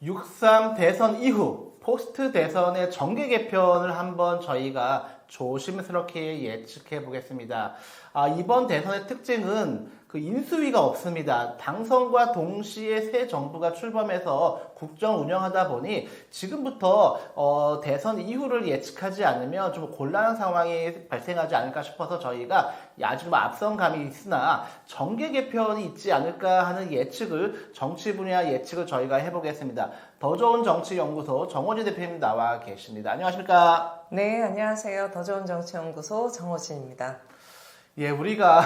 6.3 대선 이후 포스트 대선의 정계 개편을 한번 저희가 조심스럽게 예측해 보겠습니다. 이번 대선의 특징은 그 인수위가 없습니다. 당선과 동시에 새 정부가 출범해서 국정 운영하다 보니 지금부터 대선 이후를 예측하지 않으면 좀 곤란한 상황이 발생하지 않을까 싶어서 저희가 아주 앞선감이 있으나 정계 개편이 있지 않을까 하는 예측을 정치 분야 예측을 저희가 해보겠습니다. 더 좋은 정치연구소 정호진 대표님 나와 계십니다. 안녕하십니까? 네, 안녕하세요. 더 좋은 정치연구소 정호진입니다. 예, 우리가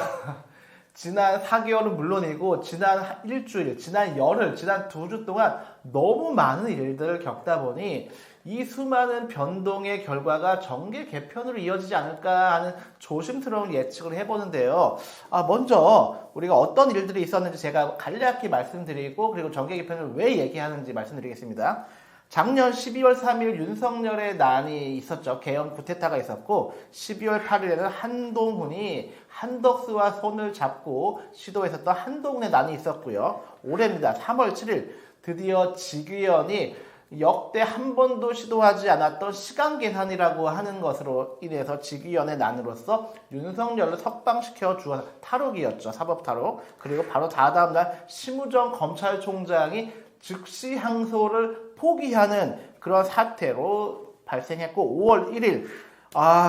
지난 4개월은 물론이고 지난 일주일, 지난 열흘, 지난 2주 동안 너무 많은 일들을 겪다 보니 이 수많은 변동의 결과가 정계 개편으로 이어지지 않을까 하는 조심스러운 예측을 해보는데요. 먼저 우리가 어떤 일들이 있었는지 제가 간략히 말씀드리고 그리고 정계 개편을 왜 얘기하는지 말씀드리겠습니다. 작년 12월 3일 윤석열의 난이 있었죠. 계엄 쿠데타가 있었고 12월 8일에는 한동훈이 한덕수와 손을 잡고 시도했었던 한동훈의 난이 있었고요. 올해입니다. 3월 7일 드디어 직위원이 역대 한 번도 시도하지 않았던 시간 계산이라고 하는 것으로 인해서 직위원의 난으로서 윤석열을 석방시켜 주어 탈옥이었죠. 사법 탈옥. 그리고 바로 다다음 날 심우정 검찰총장이 즉시 항소를 포기하는 그런 사태로 발생했고 5월 1일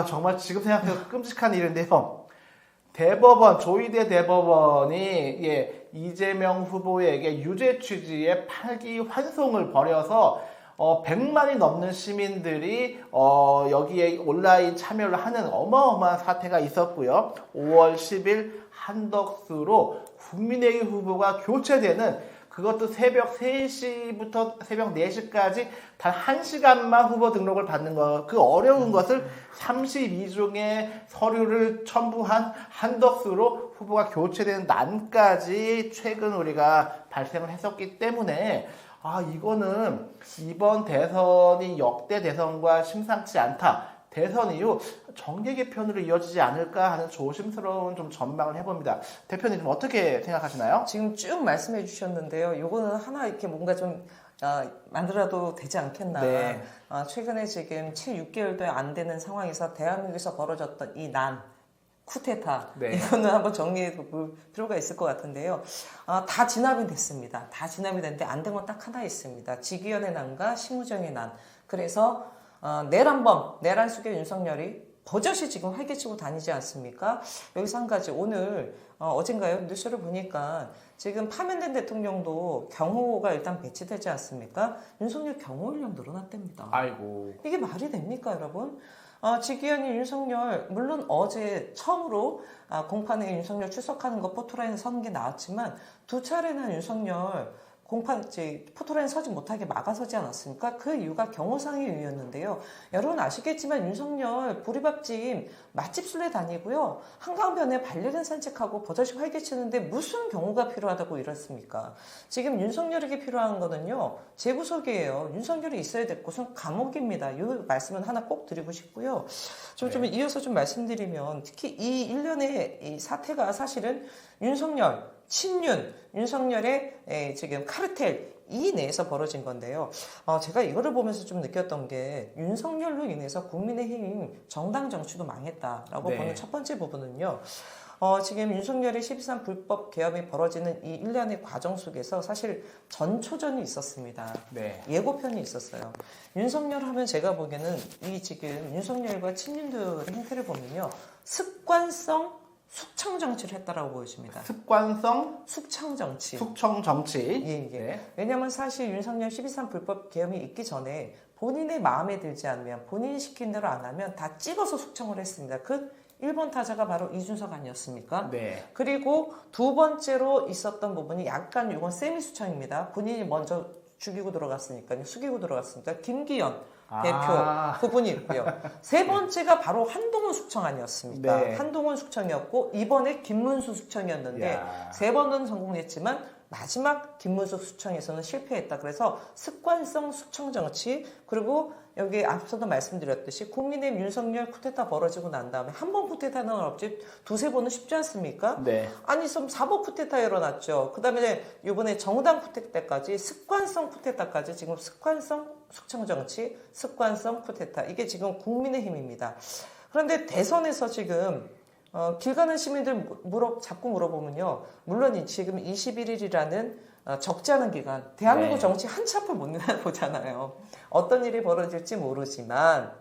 정말 지금 생각해도 끔찍한 일인데요. 대법원 조희대 대법원이 이재명 후보에게 유죄 취지의 팔기 환송을 벌여서 100만이 넘는 시민들이 여기에 온라인 참여를 하는 어마어마한 사태가 있었고요. 5월 10일 한덕수로 국민의힘 후보가 교체되는 그것도 새벽 3시부터 새벽 4시까지 단 1시간만 후보 등록을 받는 것, 그 어려운 것을 32종의 서류를 첨부한 한덕수로 후보가 교체되는 난까지 최근 우리가 발생을 했었기 때문에 이거는 이번 대선이 역대 대선과 심상치 않다. 대선 이후 정계 개편으로 이어지지 않을까 하는 조심스러운 좀 전망을 해봅니다. 대표님 좀 어떻게 생각하시나요? 지금 쭉 말씀해 주셨는데요. 요거는 하나 이렇게 뭔가 좀 만들어도 되지 않겠나. 네. 최근에 지금 채 6개월도 안 되는 상황에서 대한민국에서 벌어졌던 이 난, 쿠데타. 네. 이거는 한번 정리해 볼 필요가 있을 것 같은데요. 다 진압이 됐습니다. 다 진압이 됐는데 안 된 건 딱 하나 있습니다. 직위원의 난과 심우정의 난. 그래서 내란 속의 윤석열이 버젓이 지금 활개치고 다니지 않습니까? 여기서 한 가지 오늘 어젠가요? 뉴스를 보니까 지금 파면된 대통령도 경호가 일단 배치되지 않습니까? 윤석열 경호 인력 늘어났답니다. 아이고. 이게 말이 됩니까, 여러분? 직위원인 윤석열 물론 어제 처음으로 공판에 윤석열 출석하는 거 포토라인에 서는 게 나왔지만 두 차례나 윤석열 포토라인 서지 못하게 막아서지 않았습니까? 그 이유가 경호상의 이유였는데요. 여러분 아시겠지만 윤석열 보리밥집 맛집 술래 다니고요. 한강변에 반려견 산책하고 버젓이 활개치는데 무슨 경호가 필요하다고 이랬습니까? 지금 윤석열에게 필요한 거는요. 재구속이에요. 윤석열이 있어야 될 곳은 감옥입니다. 이 말씀은 하나 꼭 드리고 싶고요. 좀 이어서 좀 말씀드리면 특히 이 일련의 이 사태가 사실은 윤석열 윤석열의 지금 카르텔 이 내에서 벌어진 건데요. 제가 이거를 보면서 좀 느꼈던 게 윤석열로 인해서 국민의힘 정당 정치도 망했다라고 보는 첫 번째 부분은요. 지금 윤석열의 12.3 불법 계엄이 벌어지는 이 일련의 과정 속에서 사실 전초전이 있었습니다. 네. 예고편이 있었어요. 윤석열 하면 제가 보기에는 이 지금 윤석열과 친윤들의 행태를 보면요. 습관성 숙청 정치를 했다라고 보여집니다. 습관성 숙청 정치. 숙청 정치. 예. 네. 왜냐하면 사실 윤석열 12.3 불법 계엄이 있기 전에 본인의 마음에 들지 않으면 본인이 시킨 대로 안 하면 다 찍어서 숙청을 했습니다. 그 1번 타자가 바로 이준석 아니었습니까? 네. 그리고 두 번째로 있었던 부분이 약간 이건 세미 수청입니다. 본인이 먼저 죽이고 들어갔으니까요. 숙이고 들어갔으니까 김기현 대표 부분이 있고요. 세 번째가 바로 한동훈 숙청 아니었습니까? 네. 한동훈 숙청이었고 이번에 김문수 숙청이었는데 세 번은 성공했지만 마지막 김문수 수청에서는 실패했다. 그래서 습관성 수청 정치, 그리고 여기 앞서도 말씀드렸듯이 국민의힘 윤석열 쿠데타 벌어지고 난 다음에 한 번 쿠데타는 없지 두세 번은 쉽지 않습니까? 네. 아니 좀 사법 쿠데타 일어났죠. 그다음에 이번에 정당 쿠데타까지 습관성 쿠데타까지 지금 습관성 숙청 정치, 습관성 쿠데타 이게 지금 국민의힘입니다. 그런데 대선에서 지금 길 가는 시민들 자꾸 물어보면요. 물론 지금 21일이라는 적지 않은 기간, 대한민국 네. 정치 한치 앞을 못 보잖아요. 어떤 일이 벌어질지 모르지만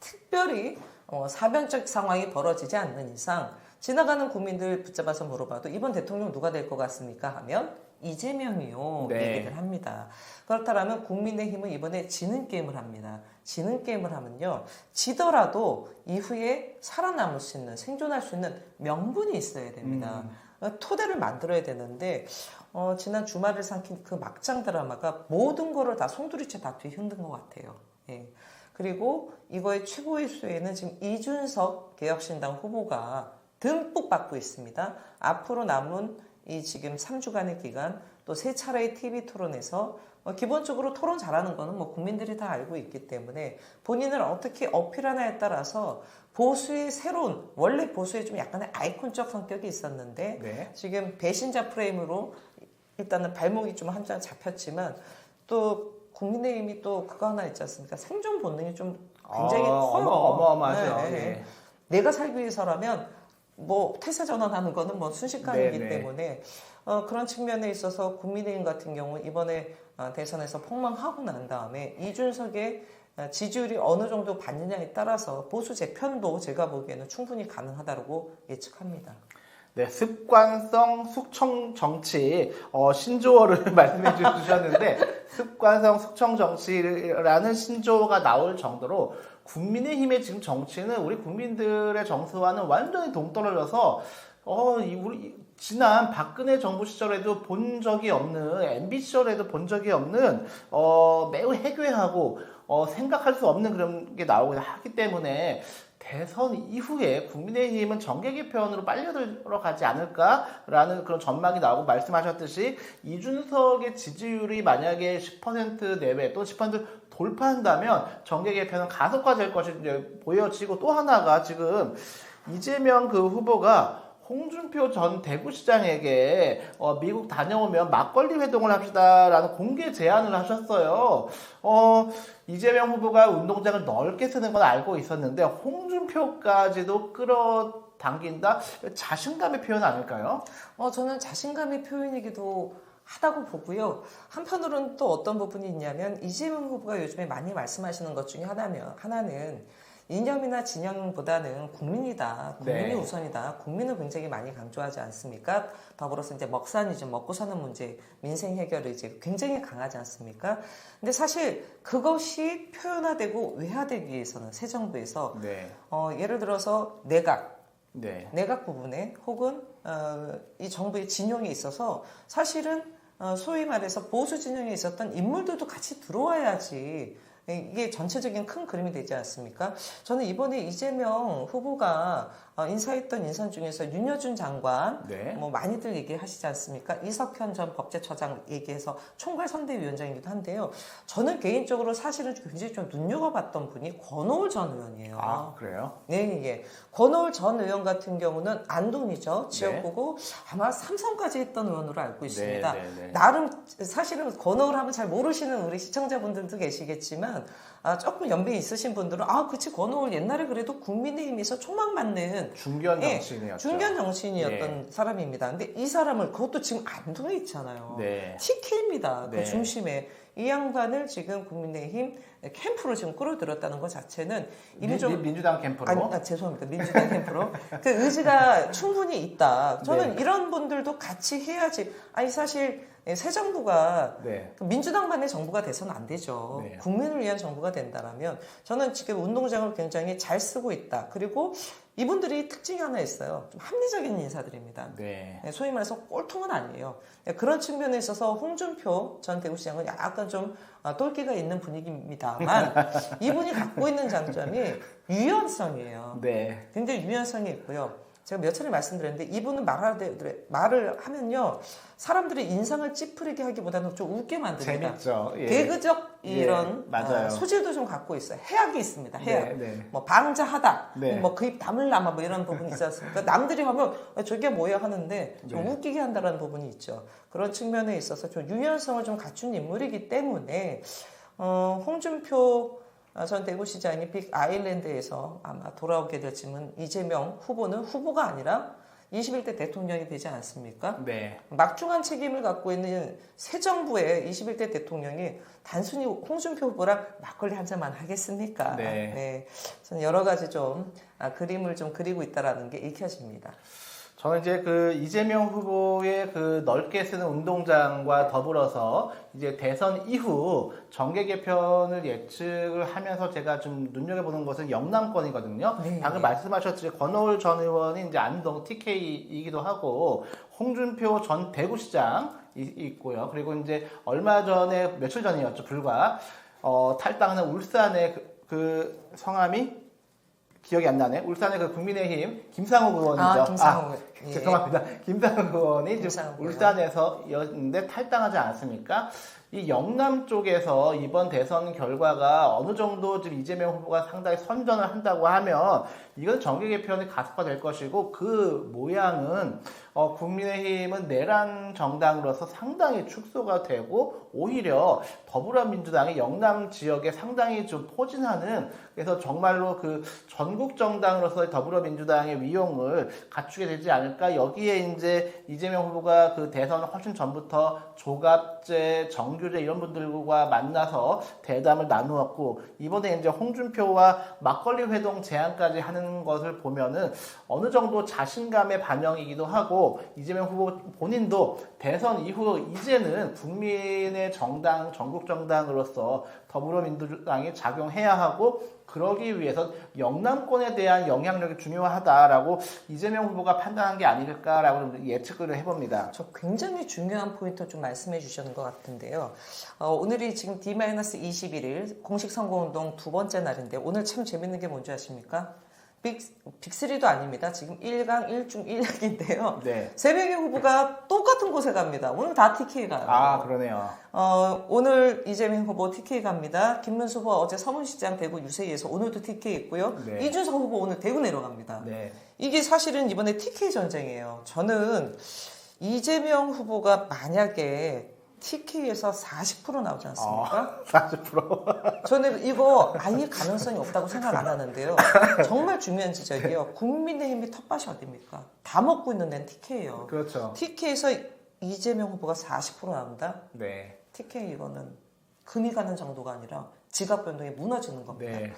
특별히 사변적 상황이 벌어지지 않는 이상 지나가는 국민들 붙잡아서 물어봐도 이번 대통령 누가 될 것 같습니까? 하면 이재명이요. 네. 얘기를 합니다. 그렇다면 국민의힘은 이번에 지는 게임을 합니다. 지는 게임을 하면요. 지더라도 이후에 살아남을 수 있는, 생존할 수 있는 명분이 있어야 됩니다. 토대를 만들어야 되는데 지난 주말을 삼킨 그 막장 드라마가 모든 거를 다 송두리째 다 뒤흔든 것 같아요. 예. 그리고 이거의 최고의 수혜는 지금 이준석 개혁신당 후보가 듬뿍 받고 있습니다. 앞으로 남은 이 지금 3주간의 기간 또 3차례의 TV 토론에서 기본적으로 토론 잘하는 거는 뭐 국민들이 다 알고 있기 때문에 본인을 어떻게 어필하냐에 따라서 보수의 새로운, 원래 보수의 좀 약간의 아이콘적 성격이 있었는데 네. 지금 배신자 프레임으로 일단은 발목이 좀 한참 잡혔지만 또 국민의힘이 또 그거 하나 있지 않습니까? 생존 본능이 좀 굉장히 커요. 어마어마하죠. 네, 네. 예. 내가 살기 위해서라면 뭐 태세 전환하는 거는 뭐 순식간이기 네네. 때문에 그런 측면에 있어서 국민의힘 같은 경우 이번에 대선에서 폭망하고 난 다음에 이준석의 지지율이 어느 정도 받느냐에 따라서 보수 재편도 제가 보기에는 충분히 가능하다고 예측합니다. 네, 습관성 숙청 정치 신조어를 말씀해 주셨는데 습관성 숙청 정치라는 신조어가 나올 정도로 국민의힘의 지금 정치는 우리 국민들의 정서와는 완전히 동떨어져서 우리 지난 박근혜 정부 시절에도 본 적이 없는 MB 시절에도 본 적이 없는 매우 해괴하고 생각할 수 없는 그런 게 나오고 하기 때문에 대선 이후에 국민의힘은 정계 개편으로 빨려 들어가지 않을까라는 그런 전망이 나오고 말씀하셨듯이 이준석의 지지율이 만약에 10% 내외 또 10% 돌파한다면 정계 개편은 가속화될 것이 보여지고 또 하나가 지금 이재명 그 후보가 홍준표 전 대구시장에게 미국 다녀오면 막걸리 회동을 합시다라는 공개 제안을 하셨어요. 이재명 후보가 운동장을 넓게 쓰는 건 알고 있었는데 홍준표까지도 끌어당긴다? 자신감의 표현 아닐까요? 저는 자신감의 표현이기도 하다고 보고요. 한편으로는 또 어떤 부분이 있냐면 이재명 후보가 요즘에 많이 말씀하시는 것 중에 하나는 이념이나 진영보다는 국민이다. 국민이 네. 우선이다. 국민을 굉장히 많이 강조하지 않습니까? 더불어서 이제 먹사니즘, 먹고 사는 문제, 민생 해결이 이제 굉장히 강하지 않습니까? 근데 사실 그것이 표현화되고 외화되기 위해서는 새 정부에서 네. 예를 들어서 내각 부분에 혹은 이 정부의 진영에 있어서 사실은 소위 말해서 보수 진영에 있었던 인물들도 같이 들어와야지 이게 전체적인 큰 그림이 되지 않습니까? 저는 이번에 이재명 후보가 인사했던 인선 중에서 윤여준 장관, 네. 뭐 많이들 얘기하시지 않습니까? 이석현 전 법제처장 얘기해서 총괄선대위원장이기도 한데요. 저는 개인적으로 사실은 굉장히 좀 눈여겨봤던 분이 권오을 전 의원이에요. 아, 그래요? 네, 예. 권오을 전 의원 같은 경우는 안동이죠. 지역구고 아마 삼성까지 했던 의원으로 알고 있습니다. 네. 나름 사실은 권오을 하면 잘 모르시는 우리 시청자분들도 계시겠지만 조금 연배 있으신 분들은 그치 권오을 옛날에 그래도 국민의힘에서 초막 맞는 중견 정치인이었죠. 중견 정치인이었던 사람입니다. 근데 이 사람을 그것도 지금 안동에 있잖아요. 네. TK입니다. 네. 그 중심에 이 양반을 지금 국민의힘 캠프로 지금 끌어들였다는 것 자체는 이미 좀 민주당 캠프로. 죄송합니다. 민주당 캠프로 그 의지가 충분히 있다. 저는 네. 이런 분들도 같이 해야지. 사실 새 정부가 네. 민주당만의 정부가 돼서는 안 되죠. 네. 국민을 위한 정부가 된다라면 저는 지금 운동장을 굉장히 잘 쓰고 있다. 그리고 이분들이 특징이 하나 있어요. 좀 합리적인 인사들입니다. 네. 소위 말해서 꼴통은 아니에요. 그런 측면에 있어서 홍준표 전 대구시장은 약간 좀 똘끼가 있는 분위기입니다만 이분이 갖고 있는 장점이 유연성이에요. 네. 굉장히 유연성이 있고요. 제가 몇 차례 말씀드렸는데 이분은 말을 하면요 사람들의 인상을 찌푸리게 하기보다는 좀 웃게 만듭니다. 재밌죠. 예. 개그적 이런 예, 맞아요. 소질도 좀 갖고 있어요. 해악이 있습니다. 해악. 네. 뭐 방자하다. 네. 뭐 그 입 다물라마 뭐 이런 부분이 있지 않습니까? 남들이 하면 저게 뭐야 하는데 좀 네. 웃기게 한다는 부분이 있죠. 그런 측면에 있어서 좀 유연성을 좀 갖춘 인물이기 때문에 홍준표 전 대구시장이 빅 아일랜드에서 아마 돌아오게 될지는 이재명 후보는 후보가 아니라 21대 대통령이 되지 않습니까? 네. 막중한 책임을 갖고 있는 새 정부의 21대 대통령이 단순히 홍준표 후보랑 막걸리 한 잔만 하겠습니까? 네. 저는 여러 가지 좀 그림을 좀 그리고 있다라는 게 읽혀집니다. 저는 이제 그 이재명 후보의 그 넓게 쓰는 운동장과 더불어서 이제 대선 이후 정계 개편을 예측을 하면서 제가 좀 눈여겨보는 것은 영남권이거든요. 네. 방금 말씀하셨듯이 권오을 전 의원이 이제 안동 TK이기도 하고 홍준표 전 대구시장 있고요. 그리고 이제 얼마 전에 며칠 전이었죠. 불과 탈당하는 울산의 그 성함이 기억이 안 나네. 울산의 그 국민의힘 김상욱 의원이죠. 김상욱. 예. 죄송합니다. 김상욱 의원이 지금 김상욱 울산에서였는데 탈당하지 않았습니까? 이 영남 쪽에서 이번 대선 결과가 어느 정도 지금 이재명 후보가 상당히 선전을 한다고 하면 이건 정계 개편이 가속화될 것이고 그 모양은 국민의힘은 내란 정당으로서 상당히 축소가 되고 오히려 더불어민주당이 영남 지역에 상당히 좀 포진하는 그래서 정말로 그 전국 정당으로서의 더불어민주당의 위용을 갖추게 되지 않을까 여기에 이제 이재명 후보가 그 대선 훨씬 전부터 조갑제, 정규제 이런 분들과 만나서 대담을 나누었고 이번에 이제 홍준표와 막걸리 회동 제안까지 하는 것을 보면은 어느 정도 자신감의 반영이기도 하고 이재명 후보 본인도 대선 이후 이제는 국민의 정당, 전국 정당으로서 더불어민주당이 작용해야 하고 그러기 위해서 영남권에 대한 영향력이 중요하다라고 이재명 후보가 판단한 게 아닐까라고 예측을 해봅니다. 저 굉장히 중요한 포인트 좀 말씀해 주셨는 것 같은데요. 오늘이 지금 D-21일 공식 선거운동 두 번째 날인데 오늘 참 재밌는 게 뭔지 아십니까? 빅3도 아닙니다. 지금 1강 1중 1약인데요. 네. 세 명의 후보가 똑같은 곳에 갑니다. 오늘 다 TK 가요. 아, 그러네요. 오늘 이재명 후보 TK 갑니다. 김문수 후보 어제 서문시장 대구 유세에서 오늘도 TK 있고요. 네. 이준석 후보 오늘 대구 내려갑니다. 네. 이게 사실은 이번에 TK 전쟁이에요. 저는 이재명 후보가 만약에 TK에서 40% 나오지 않습니까? 40%. 저는 이거 아예 가능성이 없다고 생각 안 하는데요. 정말 중요한 지적이에요. 국민의힘이 텃밭이 어딥니까? 다 먹고 있는 데는 TK예요. 그렇죠. TK에서 이재명 후보가 40% 나온다? 네. TK 이거는 금이 가는 정도가 아니라 지갑 변동이 무너지는 겁니다. 네.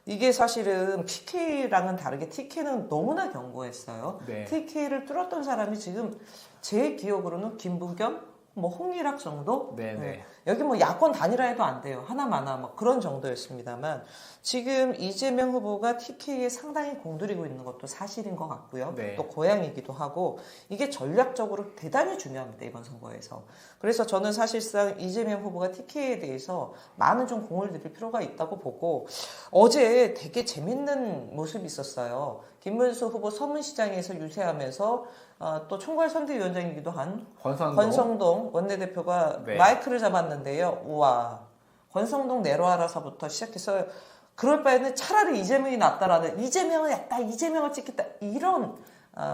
이게 사실은 PK랑은 다르게 TK는 너무나 견고했어요. 네. TK를 뚫었던 사람이 지금 제 기억으로는 김부겸, 뭐 홍일학 정도? 네네. 여기 뭐 야권 단일화 해도 안 돼요. 하나마나 뭐 그런 정도였습니다만 지금 이재명 후보가 TK에 상당히 공들이고 있는 것도 사실인 것 같고요. 네. 또 고향이기도 하고 이게 전략적으로 대단히 중요합니다. 이번 선거에서. 그래서 저는 사실상 이재명 후보가 TK에 대해서 많은 좀 공을 들일 필요가 있다고 보고 어제 되게 재밌는 모습이 있었어요. 김문수 후보 서문시장에서 유세하면서 또 총괄선대위원장이기도 한 권성동 원내대표가 네. 마이크를 잡았는데요. 우와, 권성동 내려와라서부터 시작해서 그럴 바에는 차라리 이재명이 낫다라는 이재명을 약다, 이재명을 찍겠다 이런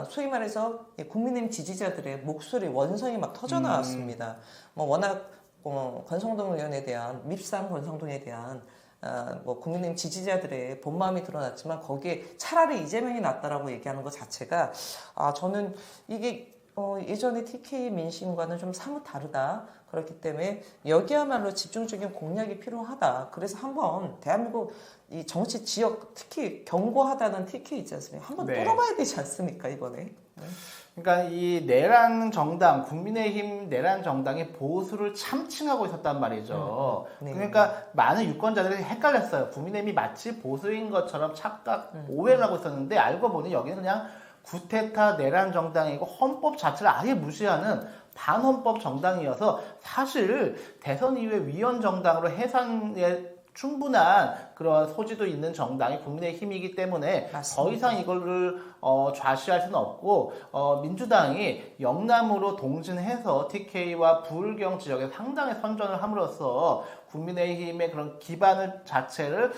소위 말해서 국민의힘 지지자들의 목소리 원성이 막 터져 나왔습니다. 뭐 워낙 권성동 의원에 대한 밉상 권성동에 대한 뭐 국민의힘 지지자들의 본 마음이 드러났지만 거기에 차라리 이재명이 낫다라고 얘기하는 것 자체가 저는 이게 예전의 TK 민심과는 좀 사뭇 다르다. 그렇기 때문에 여기야말로 집중적인 공략이 필요하다. 그래서 한번 대한민국 이 정치 지역 특히 견고하다는 TK 있지 않습니까? 한번 네. 뚫어봐야 되지 않습니까 이번에? 네. 그러니까 이 내란 정당, 국민의힘 내란 정당이 보수를 참칭하고 있었단 말이죠. 네. 그러니까 많은 유권자들이 헷갈렸어요. 국민의힘이 마치 보수인 것처럼 착각, 오해를 하고 있었는데 알고 보니 여기는 그냥 구테타 내란 정당이고 헌법 자체를 아예 무시하는 반헌법 정당이어서 사실 대선 이후에 위헌 정당으로 해산에 충분한 그런 소지도 있는 정당이 국민의힘이기 때문에 맞습니다. 더 이상 이거를 좌시할 수는 없고 민주당이 영남으로 동진해서 TK와 부울경 지역에 상당히 선전을 함으로써 국민의힘의 그런 기반 자체를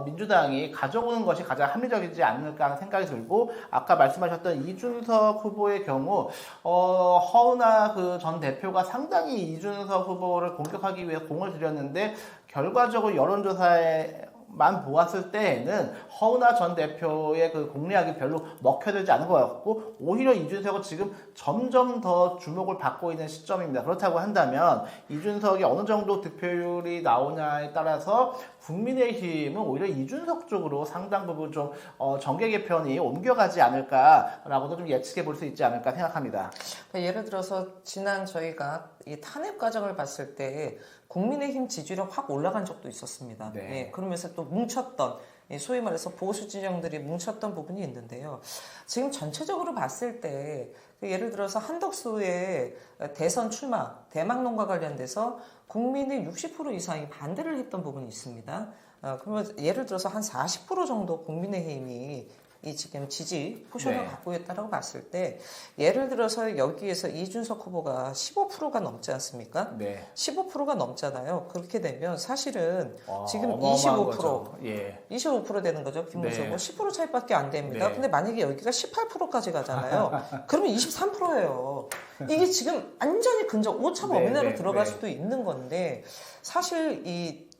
민주당이 가져오는 것이 가장 합리적이지 않을까 하는 생각이 들고 아까 말씀하셨던 이준석 후보의 경우 허은하 그 전 대표가 상당히 이준석 후보를 공격하기 위해 공을 들였는데 결과적으로 여론조사에만 보았을 때에는 허은하 전 대표의 그 공략이 별로 먹혀들지 않은 것 같고 오히려 이준석은 지금 점점 더 주목을 받고 있는 시점입니다. 그렇다고 한다면 이준석이 어느 정도 득표율이 나오냐에 따라서 국민의힘은 오히려 이준석 쪽으로 상당 부분 좀 정계 개편이 옮겨가지 않을까라고도 좀 예측해 볼 수 있지 않을까 생각합니다. 예를 들어서 지난 저희가 이 탄핵 과정을 봤을 때 국민의힘 지지율이 확 올라간 적도 있었습니다. 네. 예, 그러면서 또 뭉쳤던 소위 말해서 보수 진영들이 뭉쳤던 부분이 있는데요. 지금 전체적으로 봤을 때 예를 들어서 한덕수의 대선 출마 대망론과 관련돼서 국민의 60% 이상이 반대를 했던 부분이 있습니다. 그러면 예를 들어서 한 40% 정도 국민의힘이 이 지금 지지 포션을 네. 갖고 있다라고 봤을 때 예를 들어서 여기에서 이준석 후보가 15%가 넘지 않습니까? 네. 15%가 넘잖아요. 그렇게 되면 사실은 지금 어마어마한 25% 거죠. 예. 25% 되는 거죠. 김문수 네. 후보 10% 차이밖에 안 됩니다. 네. 근데 만약에 여기가 18%까지 가잖아요. 그러면 23%예요. 이게 지금 완전히 근접 오차가 네, 어미나로 네, 들어갈 네. 수도 있는 건데 사실 이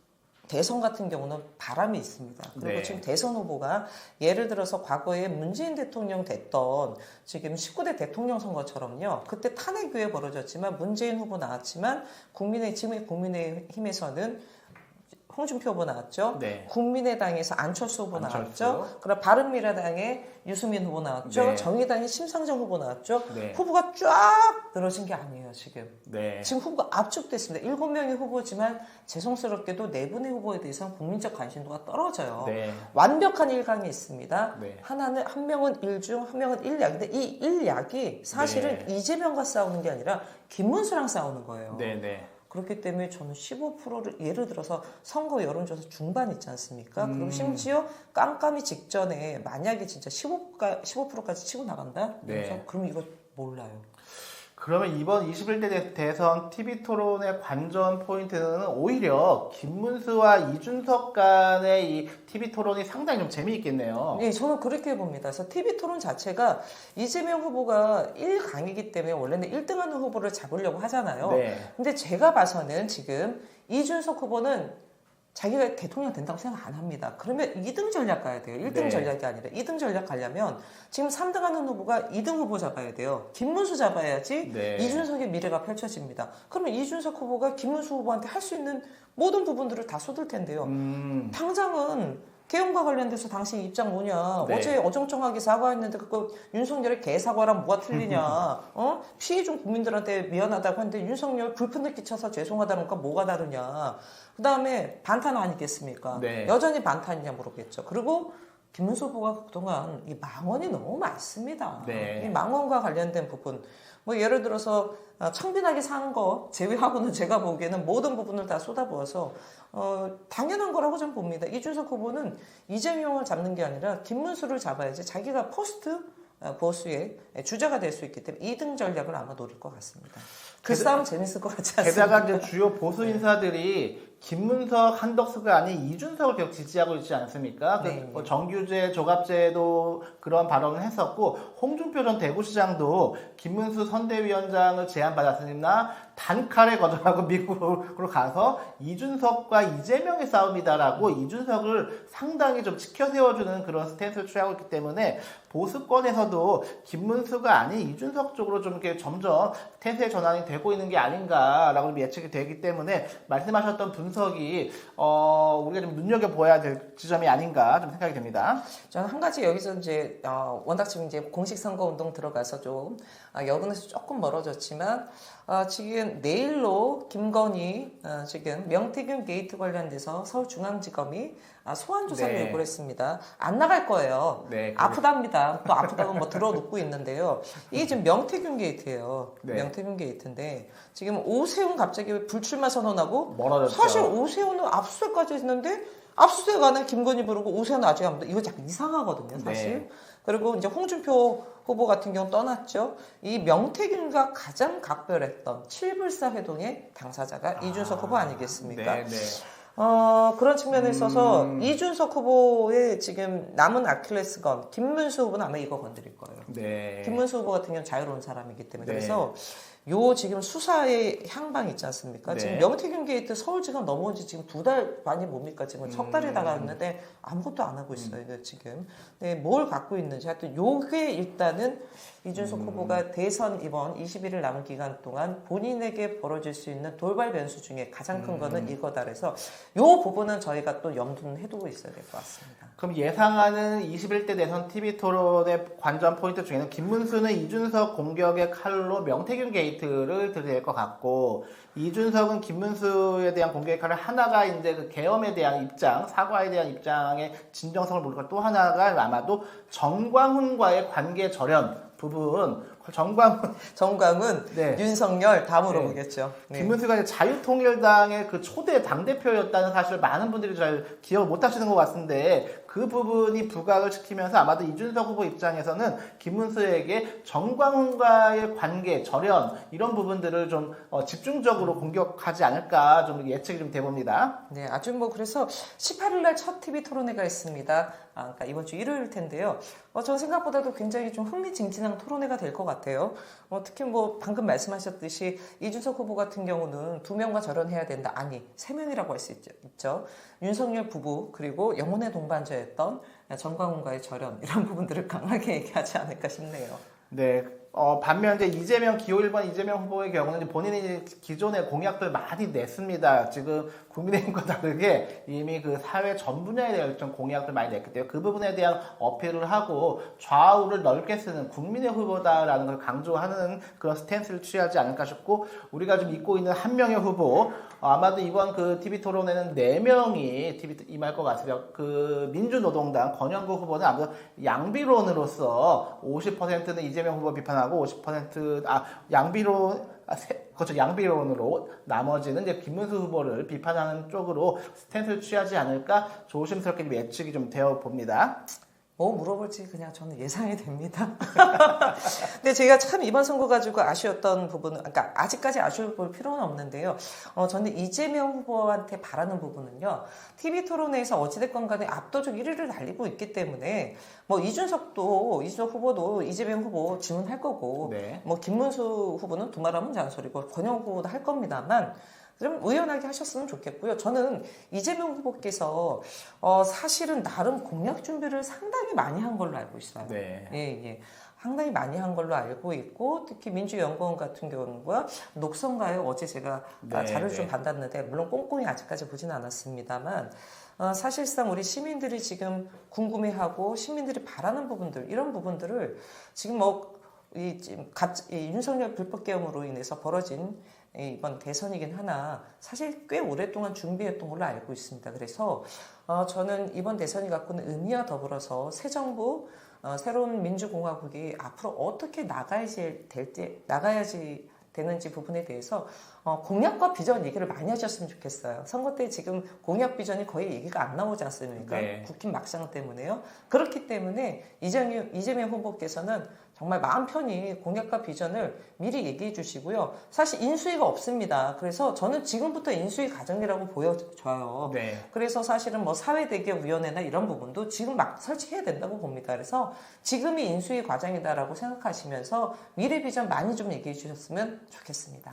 대선 같은 경우는 바람이 있습니다. 그리고 네. 지금 대선 후보가 예를 들어서 과거에 문재인 대통령 됐던 지금 19대 대통령 선거처럼요. 그때 탄핵 위에 벌어졌지만 문재인 후보 나왔지만 지금의 국민의힘에서는 홍준표 후보 나왔죠. 네. 국민의당에서 안철수 후보 안철수. 나왔죠. 그럼 바른미래당에 유승민 후보 나왔죠. 네. 정의당에 심상정 후보 나왔죠. 네. 후보가 쫙 늘어진 게 아니에요, 지금. 네. 지금 후보가 압축됐습니다. 7명의 후보지만 죄송스럽게도 4분의 후보에 대해서는 국민적 관심도가 떨어져요. 네. 완벽한 일강이 있습니다. 네. 한 명은 일중, 한 명은 일약인데 이 일약이 사실은 네. 이재명과 싸우는 게 아니라 김문수랑 싸우는 거예요. 네. 네. 그렇기 때문에 저는 15%를 예를 들어서 선거 여론조사 중반 있지 않습니까? 그리고 심지어 깜깜이 직전에 만약에 진짜 15%까지 치고 나간다? 네. 그럼 이거 몰라요. 그러면 이번 21대 대선 TV토론의 관전 포인트는 오히려 김문수와 이준석 간의 이 TV토론이 상당히 좀 재미있겠네요. 네, 저는 그렇게 봅니다. 그래서 TV토론 자체가 이재명 후보가 1강이기 때문에 원래는 1등하는 후보를 잡으려고 하잖아요. 네. 근데 제가 봐서는 지금 이준석 후보는 자기가 대통령 된다고 생각 안 합니다. 그러면 2등 전략 가야 돼요. 1등 네. 전략이 아니라 2등 전략 가려면 지금 3등 하는 후보가 2등 후보 잡아야 돼요. 김문수 잡아야지 네. 이준석의 미래가 펼쳐집니다. 그러면 이준석 후보가 김문수 후보한테 할 수 있는 모든 부분들을 다 쏟을 텐데요. 당장은 개헌과 관련돼서 당신 입장 뭐냐. 네. 어제 어정쩡하게 사과했는데 그거 윤석열의 개사과랑 뭐가 틀리냐. 피해 준 국민들한테 미안하다고 하는데 윤석열 불편을 끼쳐서 죄송하다는 건 뭐가 다르냐. 그 다음에 반탄 아니겠습니까? 네. 여전히 반탄이냐 물어보겠죠. 그리고 김문수 후보가 그동안 이 망언이 너무 많습니다. 네. 이 망언과 관련된 부분. 뭐 예를 들어서 청빈하게 사는 거 제외하고는 제가 보기에는 모든 부분을 다 쏟아부어서 당연한 거라고 저는 봅니다. 이준석 후보는 이재명을 잡는 게 아니라 김문수를 잡아야지 자기가 포스트 보수의 주자가 될 수 있기 때문에 2등 전략을 아마 노릴 것 같습니다. 그 싸움 재밌을 것 같지 않습니까? 게다가 이제 주요 보수 인사들이 김문석, 한덕수가 아닌 이준석을 계속 지지하고 있지 않습니까? 네. 그 정규제, 조갑제도 그런 발언을 했었고 홍준표 전 대구시장도 김문수 선대위원장을 제안받았으나 단칼에 거절하고 미국으로 가서 이준석과 이재명의 싸움이다라고 이준석을 상당히 좀 치켜세워주는 그런 스탠스를 취하고 있기 때문에 보수권에서도 김문수가 아닌 이준석 쪽으로 좀 이렇게 점점 태세 전환이 되고 있는 게 아닌가라고 예측이 되기 때문에 말씀하셨던 분석이 우리가 좀 눈여겨보아야 될 지점이 아닌가 좀 생각이 됩니다. 저는 한 가지 여기서 이제 워낙 지금 이제 공식 선거 운동 들어가서 좀 여론에서 조금 멀어졌지만 지금 내일로 김건희 지금 명태균 게이트 관련돼서 서울중앙지검이 소환 조사를 네. 요구를 했습니다. 안 나갈 거예요. 네, 아프답니다. 또 아프다고 뭐 들어눕고 있는데요. 이게 지금 명태균 게이트예요. 네. 명태균 게이트인데 지금 오세훈 갑자기 불출마 선언하고 멀어졌죠. 사실 오세훈은 압수수색까지 했는데 압수수색 안에 김건희 부르고 오세훈은 아직 안 이거 약간 이상하거든요, 사실. 네. 그리고 이제 홍준표 후보 같은 경우 떠났죠. 이 명태균과 가장 각별했던 칠불사 회동의 당사자가 이준석 후보 아니겠습니까? 네, 네. 그런 측면에 있어서 이준석 후보의 지금 남은 아킬레스건 김문수 후보는 아마 이거 건드릴 거예요. 네. 김문수 후보 같은 경우는 자유로운 사람이기 때문에 네. 그래서 요 지금 수사의 향방 있지 않습니까? 네. 지금 명태균 게이트 서울지검 넘어온 지 지금 2달 만이 뭡니까? 지금 석 달이 나갔는데 아무것도 안 하고 있어요. 이거 지금. 네, 뭘 갖고 있는지 하여튼 요게 일단은 이준석 후보가 대선 이번 21일 남은 기간 동안 본인에게 벌어질 수 있는 돌발 변수 중에 가장 큰 거는 이거다. 그래서 요 부분은 저희가 또 염두는 해두고 있어야 될 것 같습니다. 그럼 예상하는 21대 대선 TV 토론의 관전 포인트 중에는 김문수는 이준석 공격의 칼로 명태균 게이트를 들이댈 것 같고, 이준석은 김문수에 대한 공격의 칼을 하나가 이제 그 계엄에 대한 입장, 사과에 대한 입장의 진정성을 모르고 또 하나가 아마도 정광훈과의 관계 절연 부분. 정광훈, 네. 윤석열 다 물어보겠죠. 네. 김문수가 이제 자유통일당의 그 초대 당대표였다는 사실을 많은 분들이 잘 기억을 못 하시는 것 같은데, 그 부분이 부각을 시키면서 아마도 이준석 후보 입장에서는 김문수에게 정광훈과의 관계, 절연, 이런 부분들을 좀 집중적으로 공격하지 않을까 좀 예측이 좀 돼봅니다. 네, 아주 뭐 그래서 18일 날 첫 TV 토론회가 있습니다. 그러니까 이번 주 일요일 텐데요. 전 생각보다도 굉장히 좀 흥미진진한 토론회가 될 것 같아요. 특히 뭐 방금 말씀하셨듯이 이준석 후보 같은 경우는 2명과 절연해야 된다. 아니, 3명이라고 할 수 있죠. 윤석열 부부 그리고 영혼의 동반자였던 정광훈과의 절연 이런 부분들을 강하게 얘기하지 않을까 싶네요. 네. 반면 이제 이재명 기호 1번 이재명 후보의 경우는 이제 본인이 기존의 공약들 많이 냈습니다. 지금 국민의힘과 다르게 이미 그 사회 전 분야에 대한 좀 공약들 많이 냈기 때문에 그 부분에 대한 어필을 하고 좌우를 넓게 쓰는 국민의 후보다라는 걸 강조하는 그런 스탠스를 취하지 않을까 싶고, 우리가 좀 잊고 있는 한 명의 후보, 아마도 이번 그 TV 토론에는 4명이 TV 임할 것 같습니다. 그 민주노동당 권영구 후보는 아무래도 양비론으로서 50%는 이재명 후보 비판하고 50% 양비론으로 나머지는 이제 김문수 후보를 비판하는 쪽으로 스탠스를 취하지 않을까 조심스럽게 예측이 좀 되어 봅니다. 뭐 물어볼지 그냥 저는 예상이 됩니다. 근데 제가 참 이번 선거 가지고 아쉬웠던 부분은, 그러니까 아직까지 아쉬울 필요는 없는데요. 저는 이재명 후보한테 바라는 부분은요. TV 토론회에서 어찌됐건 간에 압도적 1위를 달리고 있기 때문에 뭐 이준석 후보도 이재명 후보 지원할 거고, 네. 뭐 김문수 후보는 두말하면 잔소리고 권영구 후보도 할 겁니다만 좀 의연하게 하셨으면 좋겠고요. 저는 이재명 후보께서 사실은 나름 공약 준비를 상당히 많이 한 걸로 알고 있어요. 네. 예. 상당히 많이 한 걸로 알고 있고, 특히 민주연구원 같은 경우가 녹성가요. 어제 제가 자료를 좀 받았는데 물론 꼼꼼히 아직까지 보진 않았습니다만 사실상 우리 시민들이 지금 궁금해하고 시민들이 바라는 부분들, 이런 부분들을 지금 이 윤석열 불법 계엄으로 인해서 벌어진 이번 대선이긴 하나 사실 꽤 오랫동안 준비했던 걸로 알고 있습니다. 그래서 저는 이번 대선이 갖고는 의미와 더불어서 새 정부, 새로운 민주공화국이 앞으로 어떻게 나가야지 되는지 부분에 대해서 공약과 비전 얘기를 많이 하셨으면 좋겠어요. 선거 때 지금 공약 비전이 거의 얘기가 안 나오지 않습니까? 네. 국힘 막상 때문에요. 그렇기 때문에 이재명 후보께서는 정말 마음 편히 공약과 비전을 미리 얘기해 주시고요. 사실 인수위가 없습니다. 그래서 저는 지금부터 인수위 과정이라고 보여져요. 네. 그래서 사실은 뭐 사회대기업위원회나 이런 부분도 지금 막 설치해야 된다고 봅니다. 그래서 지금이 인수위 과정이다라고 생각하시면서 미래 비전 많이 좀 얘기해 주셨으면 좋겠습니다.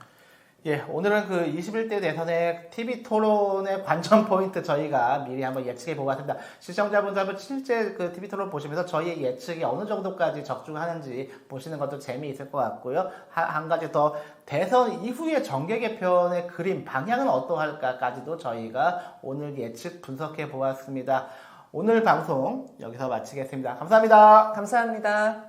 예, 오늘은 그 21대 대선의 TV 토론의 관전 포인트 저희가 미리 한번 예측해 보았습니다. 시청자분들 한번 실제 그 TV 토론 보시면서 저희의 예측이 어느 정도까지 적중하는지 보시는 것도 재미있을 것 같고요. 한 가지 더, 대선 이후의 정계 개편의 그림, 방향은 어떠할까까지도 저희가 오늘 예측 분석해 보았습니다. 오늘 방송 여기서 마치겠습니다. 감사합니다. 감사합니다.